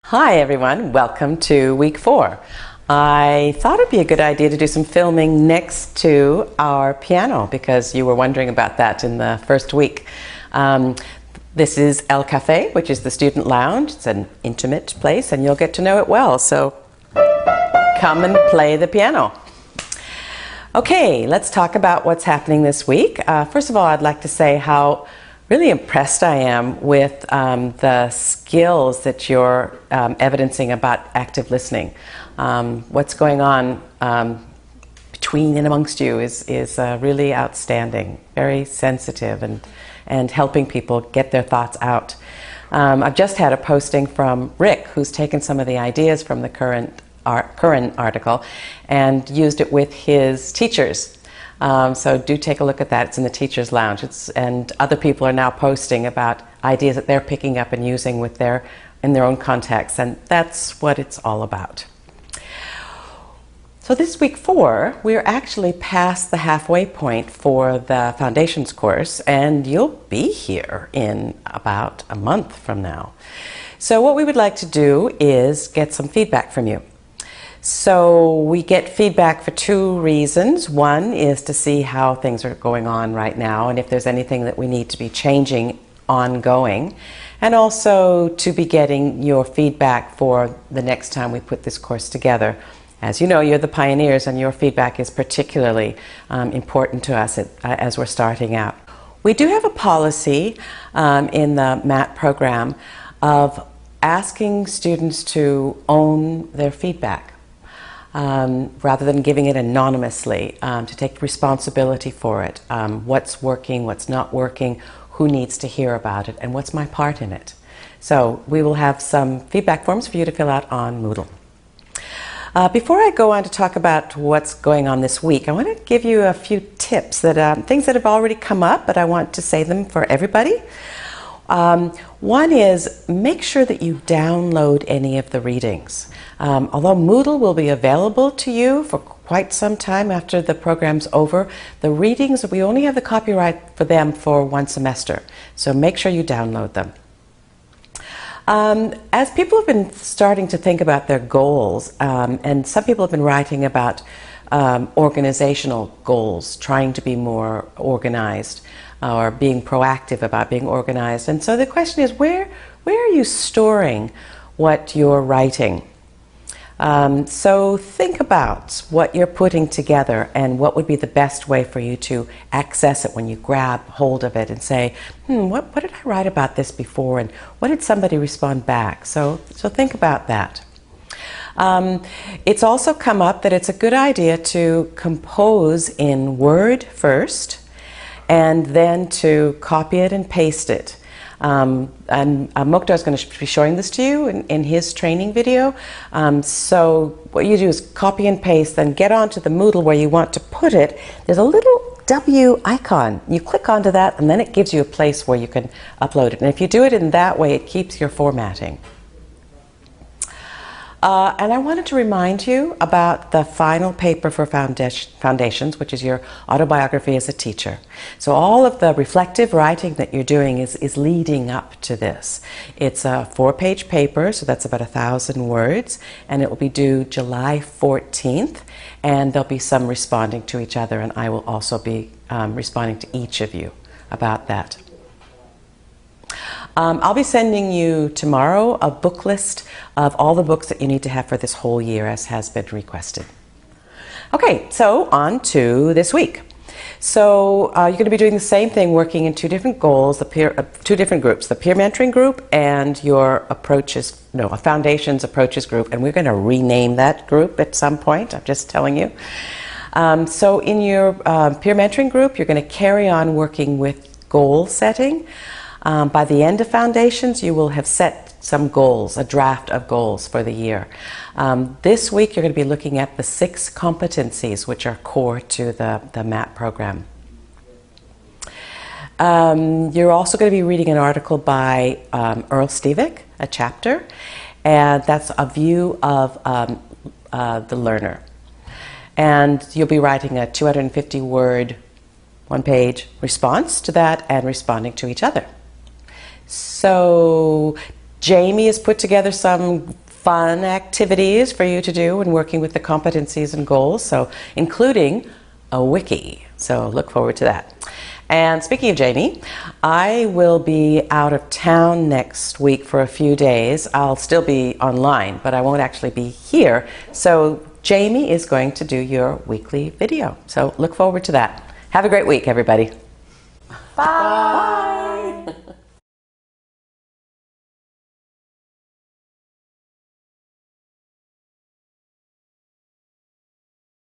Hi everyone, welcome to week 4. I thought it'd be a good idea to do some filming next to our piano because you were wondering about that in the first week. This is El Cafe, which is the student lounge. It's an intimate place and you'll get to know it well, so come and play the piano. Okay, let's talk about what's happening this week. First of all, I'd like to say how really impressed I am with the skills that you're evidencing about active listening. What's going on between and amongst you is really outstanding, very sensitive and helping people get their thoughts out. I've just had a posting from Rick, who's taken some of the ideas from the current article and used it with his teachers. So do take a look at that. It's in the Teachers Lounge. And other people are now posting about ideas that they're picking up and using in their own context, and that's what it's all about. So this week 4, we're actually past the halfway point for the Foundations course, and you'll be here in about a month from now. So what we would like to do is get some feedback from you. So we get feedback for 2 reasons. One is to see how things are going on right now and if there's anything that we need to be changing ongoing, and also to be getting your feedback for the next time we put this course together. As you know, you're the pioneers and your feedback is particularly important to us as we're starting out. We do have a policy in the MAT program of asking students to own their feedback. Rather than giving it anonymously, to take responsibility for it. What's working, what's not working, who needs to hear about it, and what's my part in it. So we will have some feedback forms for you to fill out on Moodle. Before I go on to talk about what's going on this week, I want to give you a few tips, things that have already come up, but I want to say them for everybody. One is make sure that you download any of the readings. Although Moodle will be available to you for quite some time after the program's over, the readings, we only have the copyright for them for 1 semester. So make sure you download them. As people have been starting to think about their goals, and some people have been writing about organizational goals, trying to be more organized, or being proactive about being organized. And so the question is, where are you storing what you're writing? So think about what you're putting together and what would be the best way for you to access it when you grab hold of it and say, what did I write about this before, and what did somebody respond back? So think about that. It's also come up that it's a good idea to compose in Word first, and then to copy it and paste it. And Mukhtar is going to be showing this to you in his training video. So what you do is copy and paste, then get onto the Moodle where you want to put it. There's a little W icon. You click onto that and then it gives you a place where you can upload it. And if you do it in that way, it keeps your formatting. And I wanted to remind you about the final paper for Foundations, which is your autobiography as a teacher. So all of the reflective writing that you're doing is leading up to this. It's a 4-page paper, so that's about 1,000 words, and it will be due July 14th, and there'll be some responding to each other, and I will also be responding to each of you about that. I'll be sending you tomorrow a book list of all the books that you need to have for this whole year, as has been requested. Okay, so on to this week. So you're going to be doing the same thing, working in 2 different goals, 2 different groups, the peer mentoring group and your a Foundations approaches group, and we're going to rename that group at some point, I'm just telling you. So in your peer mentoring group, you're going to carry on working with goal setting. By the end of Foundations, you will have set some goals, a draft of goals for the year. This week, you're going to be looking at the 6 competencies which are core to the MAT program. You're also going to be reading an article by Earl Stevick, a chapter, and that's a view of the learner. And you'll be writing a 250-word, 1-page response to that and responding to each other. So Jamie has put together some fun activities for you to do when working with the competencies and goals, so including a wiki. So look forward to that. And speaking of Jamie, I will be out of town next week for a few days. I'll still be online, but I won't actually be here. So Jamie is going to do your weekly video. So look forward to that. Have a great week, everybody. Bye.